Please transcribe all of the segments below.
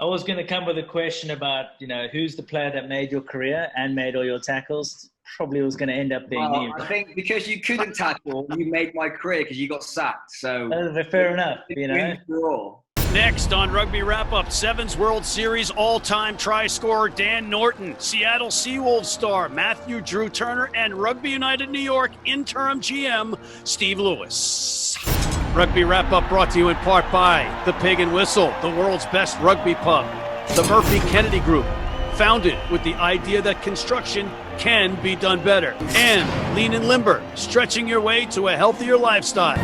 I was going to come with a question about, who's the player that made your career and made all your tackles. Probably was going to end up being you. I think because you couldn't tackle, you made my career because you got sacked. So fair enough, Next on Rugby Wrap-Up, Sevens World Series all-time try scorer Dan Norton, Seattle Seawolves star Matthew Drew Turner, and Rugby United New York interim GM Steve Lewis. Rugby Wrap-Up brought to you in part by The Pig and Whistle, the world's best rugby pub. The Murphy Kennedy Group, founded with the idea that construction can be done better. And Lean and Limber, stretching your way to a healthier lifestyle.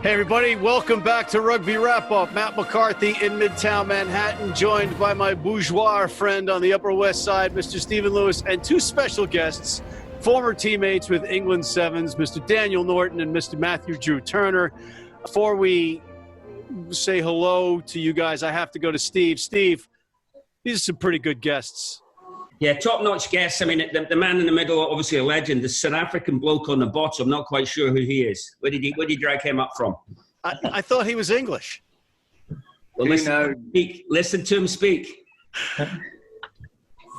Hey everybody, welcome back to Rugby Wrap-Up. Matt McCarthy in Midtown Manhattan, joined by my bourgeois friend on the Upper West Side, Mr. Stephen Lewis, and two special guests, former teammates with England Sevens, Mr. Daniel Norton and Mr. Matthew Drew Turner. Before we say hello to you guys, I have to go to Steve. Steve, these are some pretty good guests. Yeah, top-notch guests. I mean, the man in the middle, obviously a legend. The South African bloke on the bottom, I'm not quite sure who he is. Where did you drag him up from? I thought he was English. Well, listen to him speak.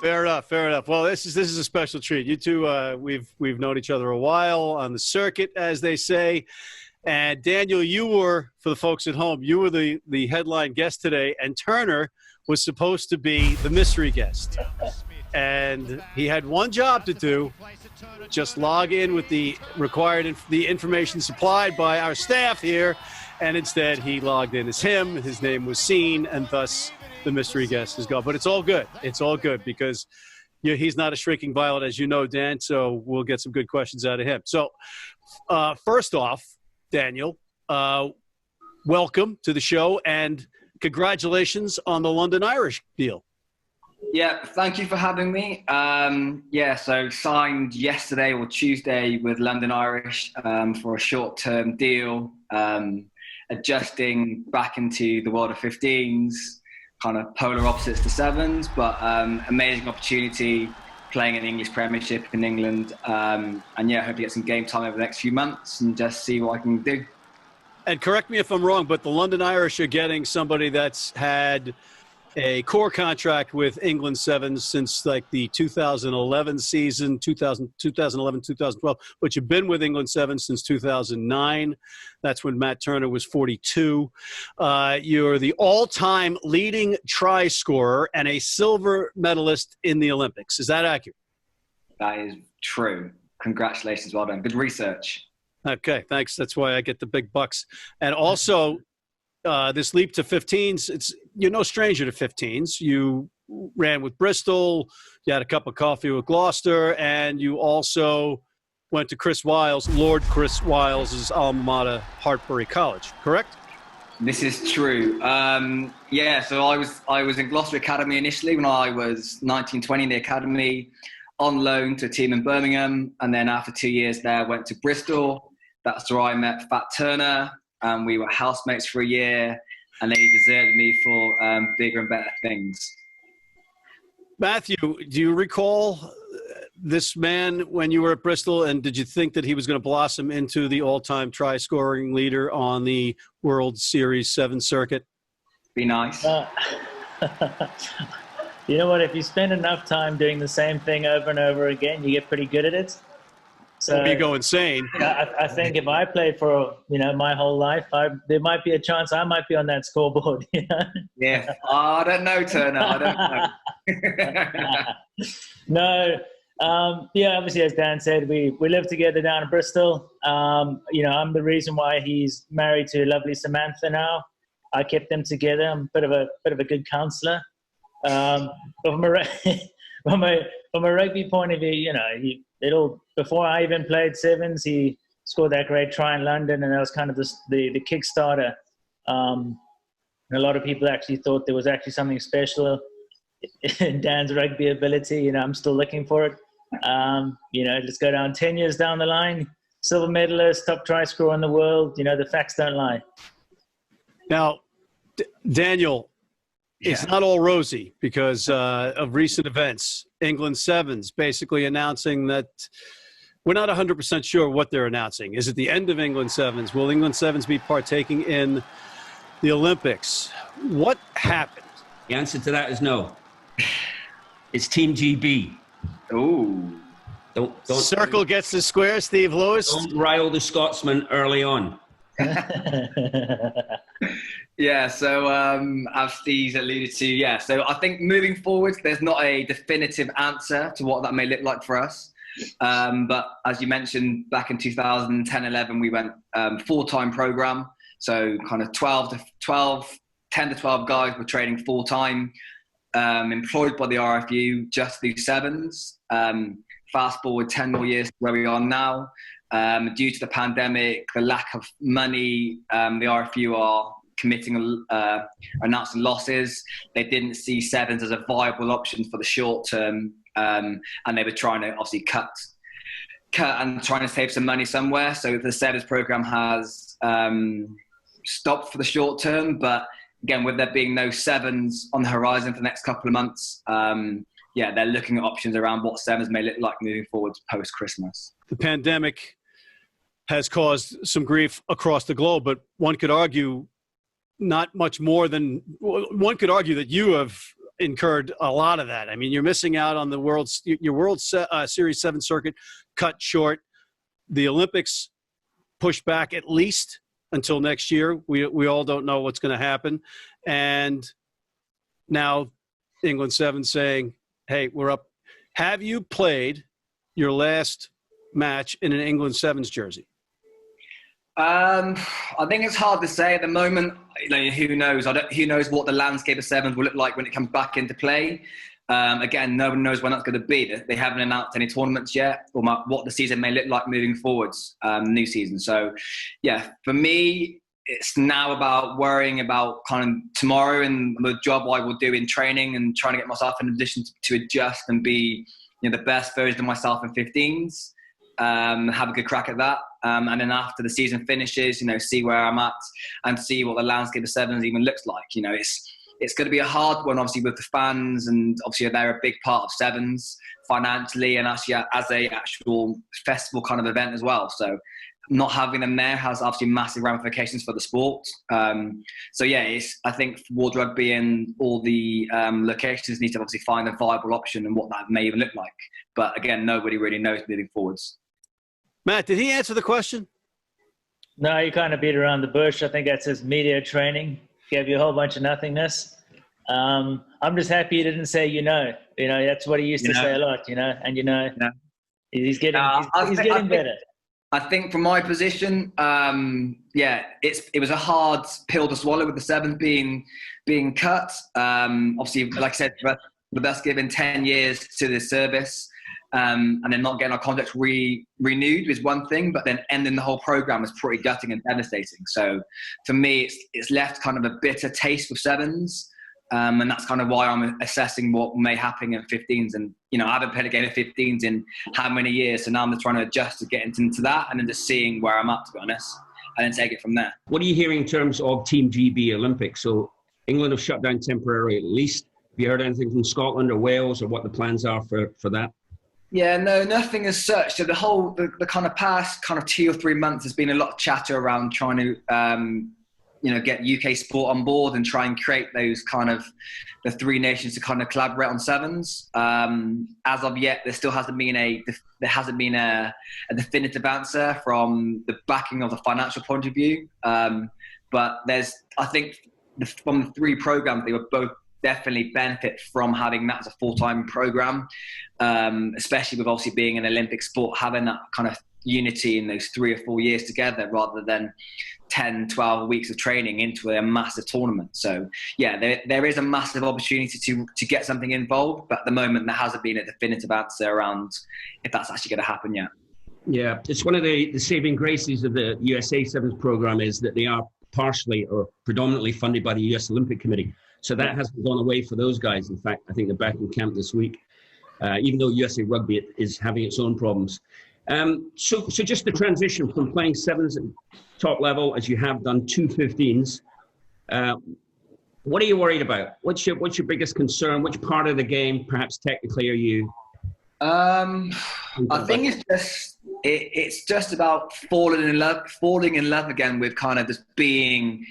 Fair enough. Well, this is a special treat. You two, we've known each other a while on the circuit, as they say. And Daniel, you were, for the folks at home, you were the headline guest today, and Turner was supposed to be the mystery guest. And he had one job to do, just log in with the required the information supplied by our staff here, and instead he logged in as him. His name was seen, and thus the mystery guest is gone. But it's all good. It's all good because he's not a shrinking violet, as you know, Dan, so we'll get some good questions out of him. So first off, Daniel, welcome to the show, and congratulations on the London Irish deal. Yeah, thank you for having me. So signed yesterday or Tuesday with London Irish for a short-term deal, adjusting back into the world of 15s, kind of polar opposites to sevens, but amazing opportunity playing in the English Premiership in England. Hope to get some game time over the next few months and just see what I can do. And correct me if I'm wrong, but the London Irish are getting somebody that's had a core contract with England Sevens since like the 2011 season, 2011, 2012, but you've been with England Sevens since 2009. That's when Matt Turner was 42. You're the all-time leading try scorer and a silver medalist in the Olympics. Is that accurate? That is true. Congratulations. Well done. Good research. Okay, thanks. That's why I get the big bucks. And also, this leap to 15s, you're no stranger to 15s. You ran with Bristol, you had a cup of coffee with Gloucester, and you also went to Lord Chris Wiles' alma mater, Hartbury College, correct? This is true. So I was in Gloucester Academy initially when I was 19, 20 in the academy, on loan to a team in Birmingham, and then after 2 years there, I went to Bristol. That's where I met Fat Turner. We were housemates for a year, and then he deserted me for bigger and better things. Matthew, do you recall this man when you were at Bristol, and did you think that he was going to blossom into the all-time try-scoring leader on the World Series 7 circuit? Be nice. You know what? If you spend enough time doing the same thing over and over again, you get pretty good at it. So you go insane. I think if I played for my whole life, there might be a chance I might be on that scoreboard. Yeah, I don't know, Turner. I don't know. No, obviously, as Dan said, we live together down in Bristol. I'm the reason why he's married to lovely Samantha now. I kept them together. I'm a bit of a good counsellor. But from a rugby point of view, before I even played sevens, he scored that great try in London, and that was kind of the Kickstarter. And a lot of people actually thought there was actually something special in Dan's rugby ability. I'm still looking for it. Let's go down 10 years down the line, silver medalist, top try scorer in the world. The facts don't lie. Now, Daniel, it's not all rosy because of recent events. England Sevens basically announcing that we're not 100% sure what they're announcing. Is it the end of England Sevens? Will England Sevens be partaking in the Olympics? What happened? The answer to that is no. It's Team GB. Ooh. Don't Circle gets the square, Steve Lewis. Don't rile the Scotsman early on. Yeah, so as Steve's alluded to, yeah. So I think moving forward, there's not a definitive answer to what that may look like for us. But as you mentioned, back in 2010-11, we went full-time program. So kind of 10 to 12 guys were training full-time, employed by the RFU just to do sevens. Fast forward 10 more years to where we are now. Due to the pandemic, the lack of money, the RFU are announcing losses. They didn't see sevens as a viable option for the short term, and they were trying to obviously cut and trying to save some money somewhere. So the sevens program has stopped for the short term, but again, with there being no sevens on the horizon for the next couple of months, they're looking at options around what sevens may look like moving forward post-Christmas. The pandemic has caused some grief across the globe, but one could argue not much more than one could argue that you have incurred a lot of that. I mean, you're missing out on your World Series 7 circuit cut short. The Olympics pushed back at least until next year. We all don't know what's going to happen. And now England 7 saying, hey, we're up. Have you played your last match in an England Sevens jersey? I think it's hard to say at the moment. Who knows? Who knows what the landscape of sevens will look like when it comes back into play? Again, no one knows when that's going to be. They haven't announced any tournaments yet, or what the season may look like moving forwards, new season. So, yeah, for me, it's now about worrying about kind of tomorrow and the job I will do in training and trying to get myself in a position to adjust and be the best version of myself in 15s. Have a good crack at that. And then after the season finishes, see where I'm at and see what the landscape of sevens even looks like. It's going to be a hard one, obviously, with the fans, and obviously they're a big part of sevens financially and actually as a actual festival kind of event as well. So not having them there has obviously massive ramifications for the sport. I think World Rugby and all the locations need to obviously find a viable option and what that may even look like. But again, nobody really knows moving forwards. Matt, did he answer the question? No, you kind of beat around the bush. I think that's his media training. Gave you a whole bunch of nothingness. I'm just happy he didn't say, that's what he used to say a lot, and he's getting better. I think from my position, it was a hard pill to swallow with the sevens being cut. Obviously, like I said, with us giving 10 years to the service, and then not getting our contracts renewed is one thing, but then ending the whole program is pretty gutting and devastating. So for me, it's left kind of a bitter taste with sevens. And that's kind of why I'm assessing what may happen in 15s. And, I haven't played a game of 15s in how many years. So now I'm just trying to adjust to get into that and then just seeing where I'm at, to be honest, and then take it from there. What are you hearing in terms of Team GB Olympics? So England have shut down temporarily at least. Have you heard anything from Scotland or Wales or what the plans are for that? Yeah, no, nothing as such. So the kind of past kind of 2 or 3 months has been a lot of chatter around trying to, get UK sport on board and try and create those kind of the three nations to kind of collaborate on sevens. As of yet, there hasn't been a definitive answer from the backing of the financial point of view. But I think from the three programs, they were both definitely benefit from having that as a full-time program, especially with obviously being an Olympic sport, having that kind of unity in those 3 or 4 years together rather than 10, 12 weeks of training into a massive tournament. So yeah, there is a massive opportunity to get something involved, but at the moment there hasn't been a definitive answer around if that's actually going to happen yet. Yeah, it's one of the saving graces of the USA Sevens program is that they are partially or predominantly funded by the US Olympic Committee. So that hasn't gone away for those guys. In fact, I think they're back in camp this week, even though USA Rugby is having its own problems. So just the transition from playing sevens at top level, as you have done, to 15s. What are you worried about? What's your biggest concern? Which part of the game, perhaps technically, are you? I think it's just it's just about falling in love again with kind of just being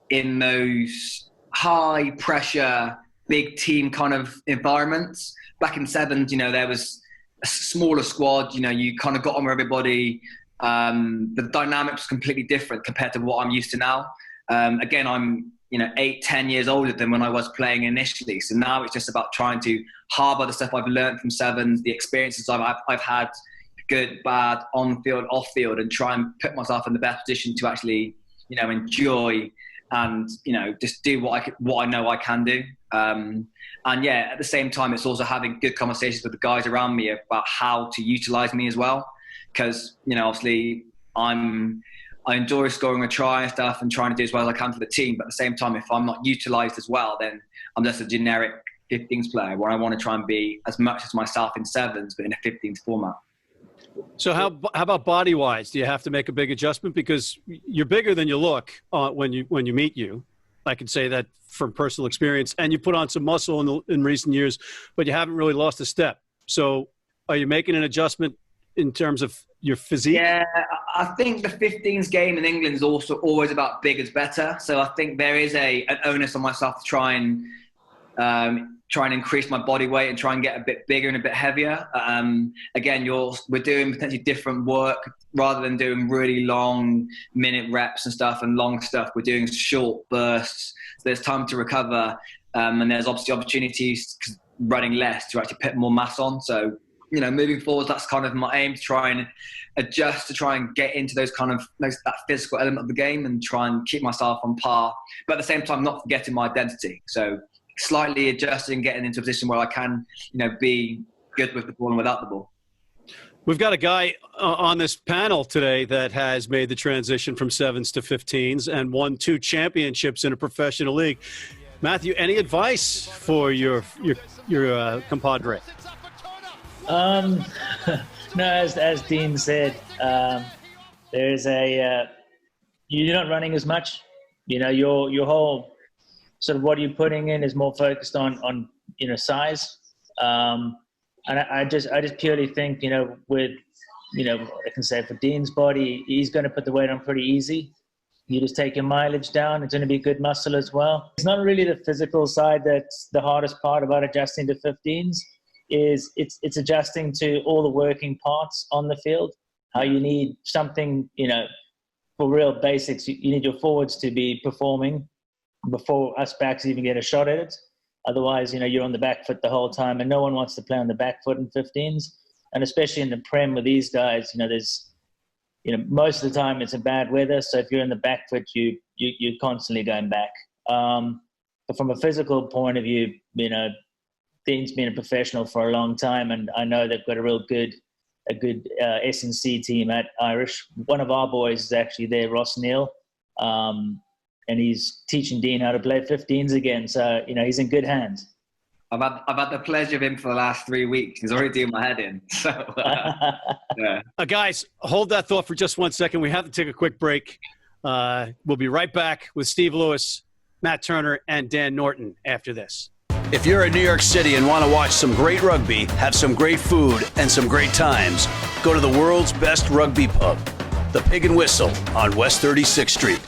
in those high pressure, big team kind of environments. Back in sevens, there was a smaller squad, you kind of got on with everybody. The dynamic was completely different compared to what I'm used to now. Again, I'm 8-10 years older than when I was playing initially. So now it's just about trying to harbour the stuff I've learned from sevens, the experiences I've had, good, bad, on field, off field, and try and put myself in the best position to actually, enjoy and, just do what I know I can do. And yeah, at the same time, it's also having good conversations with the guys around me about how to utilise me as well. Because, obviously I enjoy scoring a try and stuff and trying to do as well as I can for the team. But at the same time, if I'm not utilised as well, then I'm just a generic 15s player where I want to try and be as much as myself in sevens, but in a 15s format. So how about body-wise? Do you have to make a big adjustment? Because you're bigger than you look when you meet you. I can say that from personal experience. And you put on some muscle in recent years, but you haven't really lost a step. So are you making an adjustment in terms of your physique? Yeah, I think the 15s game in England is also always about big is better. So I think there is an onus on myself to try and increase my body weight and try and get a bit bigger and a bit heavier. Again, we're doing potentially different work rather than doing really long minute reps and stuff and long stuff. We're doing short bursts. So there's time to recover, and there's obviously opportunities running less to actually put more mass on. So, moving forward, that's kind of my aim, to try and adjust, to try and get into that physical element of the game and try and keep myself on par. But at the same time, not forgetting my identity. So slightly adjusting, getting into a position where I can, be good with the ball and without the ball. We've got a guy on this panel today that has made the transition from sevens to 15s and won 2 championships in a professional league. Matthew, any advice for your compadre? No, as Dean said, there's you're not running as much. Your whole sort of what you're putting in is more focused on size. And I just purely think, with, I can say for Dean's body, he's going to put the weight on pretty easy. You just take your mileage down. It's going to be good muscle as well. It's not really the physical side that's the hardest part about adjusting to 15s. It's adjusting to all the working parts on the field. How you need something, for real basics. You need your forwards to be performing before us backs even get a shot at it. Otherwise, you're on the back foot the whole time, and no one wants to play on the back foot in 15s. And especially in the Prem with these guys, there's, most of the time it's a bad weather. So if you're in the back foot, you're constantly going back. But from a physical point of view, Dean's been a professional for a long time, and I know they've got a good S&C team at Irish. One of our boys is actually there, Ross Neal, and he's teaching Dean how to play 15s again. So, he's in good hands. I've had the pleasure of him for the last 3 weeks. He's already doing my head in. So, yeah. Guys, hold that thought for just 1 second. We have to take a quick break. We'll be right back with Steve Lewis, Matt Turner, and Dan Norton after this. If you're in New York City and want to watch some great rugby, have some great food, and some great times, go to the world's best rugby pub, the Pig and Whistle on West 36th Street.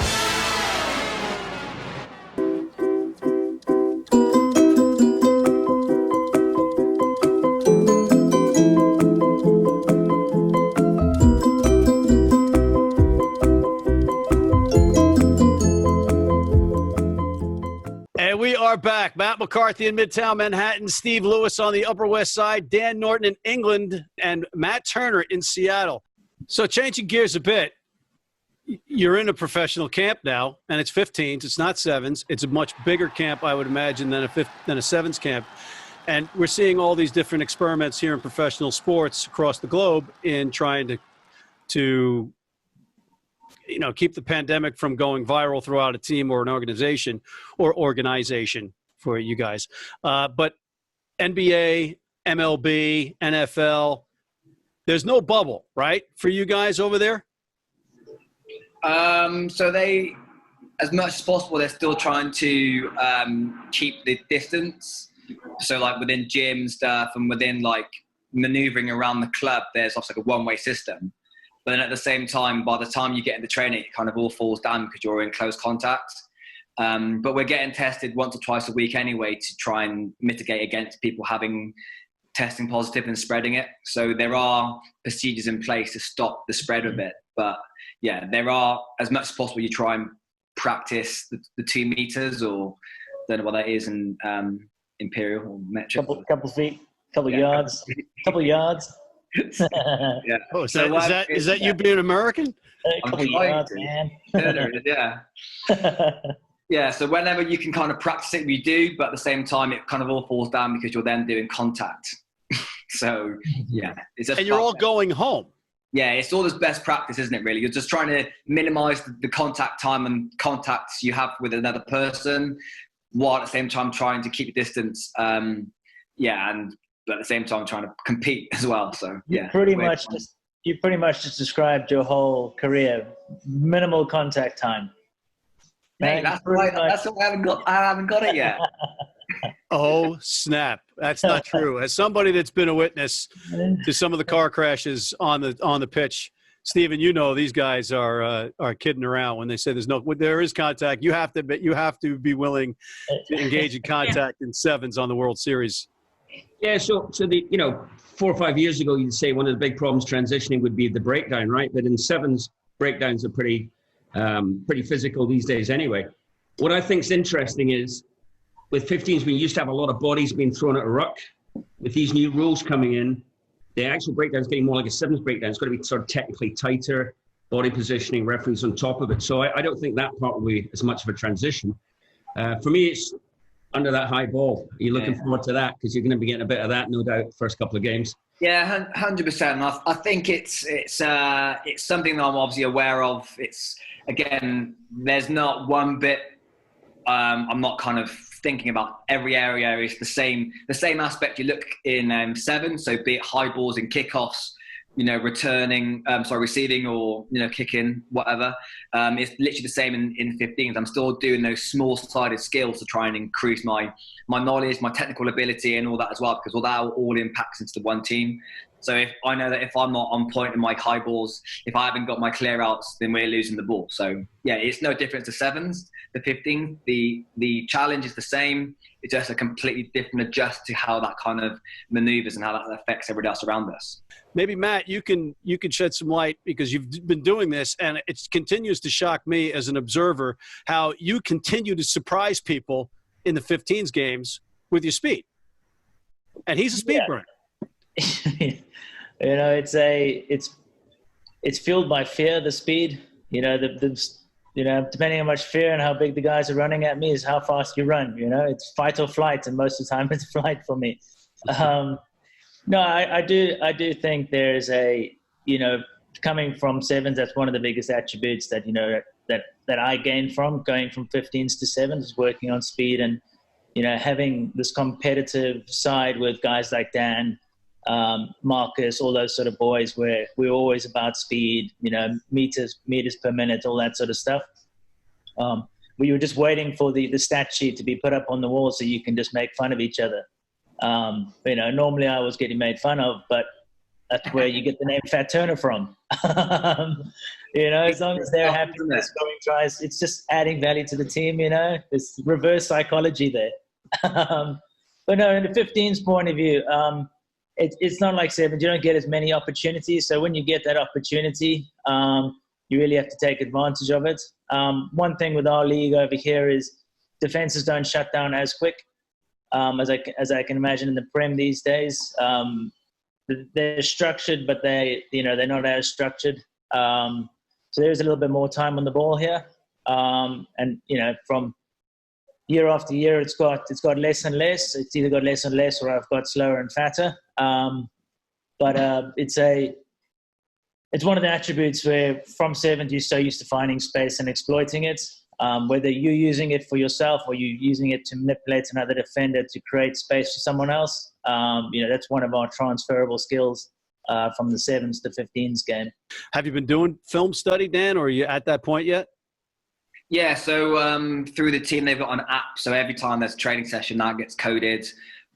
Back. Matt McCarthy in Midtown Manhattan, Steve Lewis on the Upper West Side, Dan Norton in England, and Matt Turner in Seattle. So changing gears a bit, you're in a professional camp now, and it's 15s. It's not sevens. It's a much bigger camp, I would imagine, than a sevens camp. And we're seeing all these different experiments here in professional sports across the globe in trying to keep the pandemic from going viral throughout a team or an organization for you guys. But NBA, MLB, NFL, there's no bubble, right, for you guys over there? So they, as much as possible, they're still trying to keep the distance. So like within gym stuff and within like maneuvering around the club, there's also like a one-way system. But then at the same time, by the time you get into training, it kind of all falls down because you're in close contact. But we're getting tested once or twice a week anyway to try and mitigate against people testing positive and spreading it. So there are procedures in place to stop the spread of it. But yeah, there are, as much as possible, you try and practice the 2 meters, or don't know what that is in imperial or metric. Couple feet, couple yards. Yeah. Oh, is that you being American? A couple yards, man. Yeah. Yeah, so whenever you can kind of practice it, we do, but at the same time, it kind of all falls down because you're then doing contact. So, yeah. And you're all going home. Yeah, it's all this best practice, isn't it, really? You're just trying to minimize the contact time and contacts you have with another person, while at the same time trying to keep your distance. But at the same time trying to compete as well. So, yeah. You pretty much just described your whole career. Minimal contact time. Hey, that's why I haven't got it yet. Oh, snap. That's not true. As somebody that's been a witness to some of the car crashes on the pitch, Stephen, these guys are kidding around when they say there is contact. You have to be willing to engage in contact in sevens on the World Series. Yeah, so 4 or 5 years ago, you'd say one of the big problems transitioning would be the breakdown, right? But in sevens, breakdowns are pretty physical these days anyway. What I think is interesting is with 15s, we used to have a lot of bodies being thrown at a ruck. With these new rules coming in, the actual breakdown is getting more like a sevens breakdown. It's got to be sort of technically tighter, body positioning, referees on top of it. So I don't think that part will be as much of a transition. For me, it's under that high ball. Are you looking forward to that? Because you're going to be getting a bit of that, no doubt, first couple of games. Yeah, 100%. I think it's something that I'm obviously aware of. It's, again, there's not one bit. I'm not kind of thinking about every area. It's the same aspect you look in seven. So be it high balls and kickoffs, receiving or kicking, whatever. It's literally the same in 15s. I'm still doing those small-sided skills to try and increase my knowledge, my technical ability, and all that as well, because all that all impacts into the one team. So if I know that if I'm not on point in my high balls, if I haven't got my clear outs, then we're losing the ball. So yeah, it's no different to sevens. The 15, the challenge is the same. It's just a completely different adjust to how that kind of maneuvers and how that affects everybody else around us. Maybe Matt, you can shed some light, because you've been doing this, and it continues to shock me as an observer how you continue to surprise people in the 15s games with your speed. And he's a speed burner. It's fueled by fear. The speed, depending on how much fear and how big the guys are running at me is how fast you run. It's fight or flight, and most of the time it's flight for me. No, I do think there's coming from sevens, that's one of the biggest attributes that that I gained from going from 15s to sevens, is working on speed and having this competitive side with guys like Dan, Marcus, all those sort of boys, where we're always about speed, meters per minute, all that sort of stuff. We were just waiting for the stat sheet to be put up on the wall so you can just make fun of each other. Normally I was getting made fun of, but that's where you get the name Fat Turner from. As long as they're happy with scoring tries, it's just adding value to the team, There's reverse psychology there. But no, in the 15's point of view, it's not like sevens. You don't get as many opportunities. So when you get that opportunity, you really have to take advantage of it. One thing with our league over here is defenses don't shut down as quick as I can imagine in the Prem these days. They're structured, but they're not as structured. So there's a little bit more time on the ball here. And from year after year, it's got less and less. It's either got less and less, or I've got slower and fatter. But it's one of the attributes where from sevens you're so used to finding space and exploiting it. Whether you're using it for yourself or you're using it to manipulate another defender to create space for someone else, that's one of our transferable skills from the sevens to 15s game. Have you been doing film study, Dan, or are you at that point yet? Yeah, so through the team, they've got an app. So every time there's a training session, that gets coded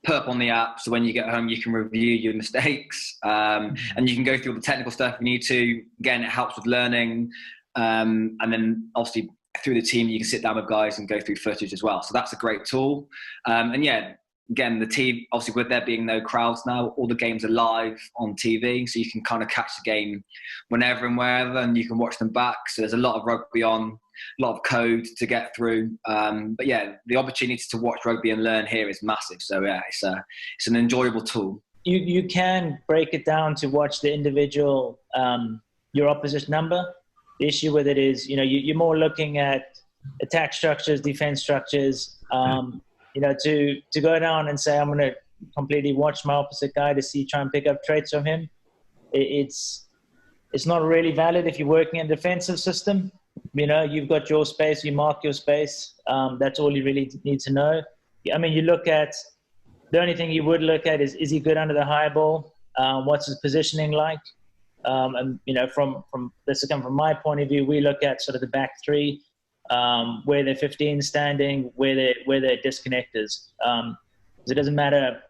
put up on the app, so when you get home you can review your mistakes, and you can go through all the technical stuff you need to. Again, it helps with learning, and then obviously through the team you can sit down with guys and go through footage as well. So that's a great tool. And yeah, again, the team, obviously with there being no crowds now, all the games are live on TV, so you can kind of catch the game whenever and wherever, and you can watch them back. So there's a lot of rugby on, a lot of code to get through. But yeah, the opportunity to watch rugby and learn here is massive. So yeah, it's an enjoyable tool. You can break it down to watch the individual, your opposition number. The issue with it is, you're more looking at attack structures, defense structures. To go down and say, I'm going to completely watch my opposite guy to try and pick up traits from him, it's not really valid if you're working in a defensive system. You've got your space, you mark your space. That's all you really need to know. I mean, the only thing you would look at is he good under the high ball? What's his positioning like? And from this is coming from my point of view, we look at sort of the back three, where they're 15 standing, where they're disconnectors. It doesn't matter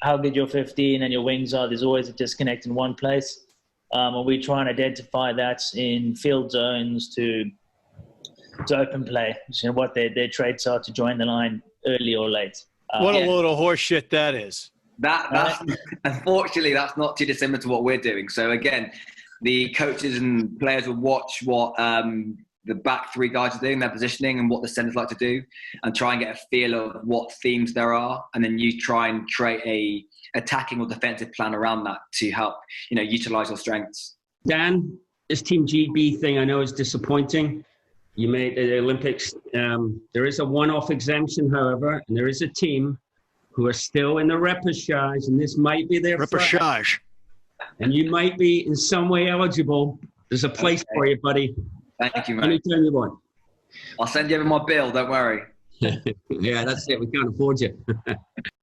how good your 15 and your wings are, there's always a disconnect in one place. And we try and identify that in field zones to open play, what their traits are to join the line early or late. What a load of horse shit that is. That's unfortunately, that's not too dissimilar to what we're doing. So again, the coaches and players will watch what the back three guys are doing, their positioning, and what the centers like to do, and try and get a feel of what themes there are, and then you try and create a attacking or defensive plan around that to help utilize your strengths. Dan, this Team GB thing I know is disappointing. You made the Olympics. There is a one-off exemption, however, and there is a team who are still in the repechage, and this might be their repechage. And you might be in some way eligible. There's a place for you, buddy. Thank you, man. Anytime you want. I'll send you over my bill, don't worry. Yeah, that's it. We can't afford you.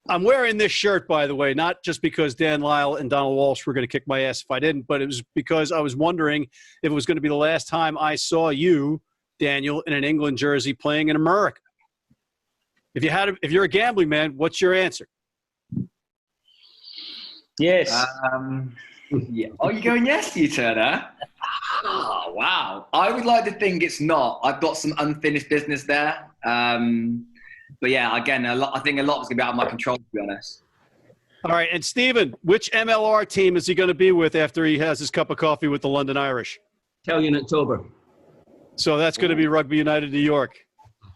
I'm wearing this shirt, by the way, not just because Dan Lyle and Donald Walsh were going to kick my ass if I didn't, but it was because I was wondering if it was going to be the last time I saw you, Daniel, in an England jersey playing in America. If you're a gambling man, what's your answer? Yes. Yeah. Oh, you're going yes, you Turner? Oh, wow. I would like to think it's not. I've got some unfinished business there. But yeah, again, I think a lot is going to be out of my control, to be honest. All right. And Stephen, which MLR team is he going to be with after he has his cup of coffee with the London Irish? Tell you in October. So that's going to be Rugby United New York,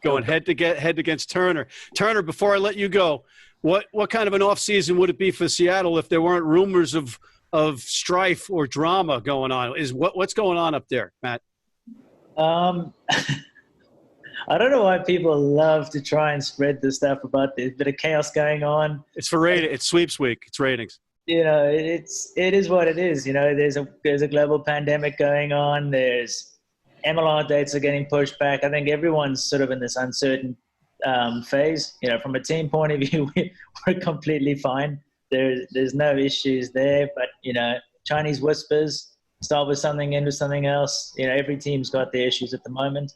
going head against Turner. Turner, before I let you go, what kind of an off season would it be for Seattle if there weren't rumors of strife or drama going on? What's going on up there, Matt? I don't know why people love to try and spread this stuff about this bit of chaos going on. It's for rating. It's sweeps week. It's ratings. It is what it is. There's a global pandemic going on. There's MLR dates are getting pushed back. I think everyone's sort of in this uncertain phase. From a team point of view, we're completely fine. There's no issues there. But Chinese whispers, start with something, end with something else. Every team's got their issues at the moment.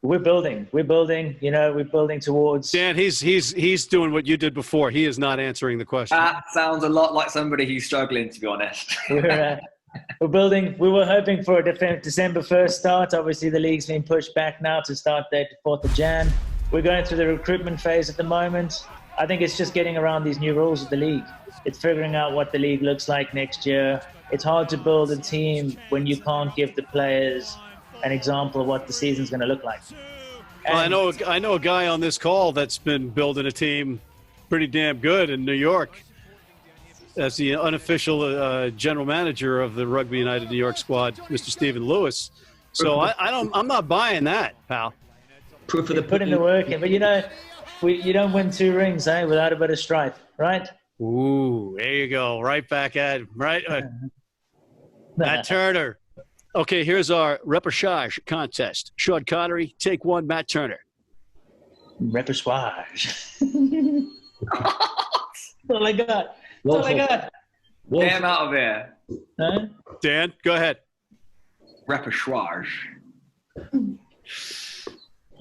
We're building. We're building towards. Dan, he's doing what you did before. He is not answering the question. That sounds a lot like somebody who's struggling, to be honest. We're building. We were hoping for a December 1st start. Obviously, the league's been pushed back now to start date 4th of Jan. We're going through the recruitment phase at the moment. I think it's just getting around these new rules of the league. It's figuring out what the league looks like next year. It's hard to build a team when you can't give the players an example of what the season's going to look like. Well, I know a guy on this call that's been building a team pretty damn good in New York. That's the unofficial general manager of the Rugby United New York squad, Mr. Stephen Lewis. So I'm not buying that, pal. Proof of the put in the work in, but you don't win 2 rings, without a bit of strife, right? Ooh, there you go, right back at him, right? Matt Turner. Okay, here's our repechage contest. Sean Connery, take 1, Matt Turner. Repechage. That's all I got. That's all I got. Damn out of here. Huh? Dan, go ahead. Repechage.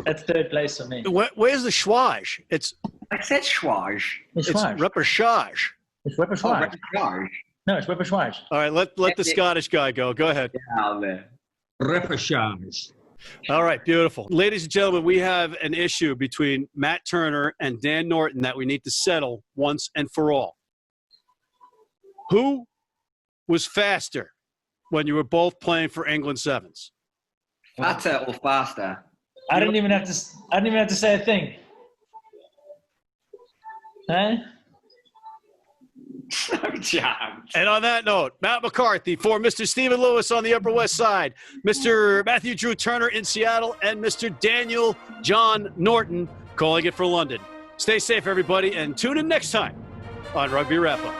That's 3rd place for me. Where's the schwage? It's I said schwage. It's It's schwage. reperchage. It's Oh, repertoire. schwage. No, it's repertoire. All right, let the Scottish guy go. Go ahead. Out there. Reperchage. All right, beautiful. Ladies and gentlemen, we have an issue between Matt Turner and Dan Norton that we need to settle once and for all. Who was faster when you were both playing for England Sevens? Fatter or faster? I didn't even have to say a thing. Huh? No chance. And on that note, Matt McCarthy for Mr. Stephen Lewis on the Upper West Side, Mr. Matthew Drew Turner in Seattle, and Mr. Daniel John Norton calling it for London. Stay safe, everybody, and tune in next time on Rugby Wrap-Up.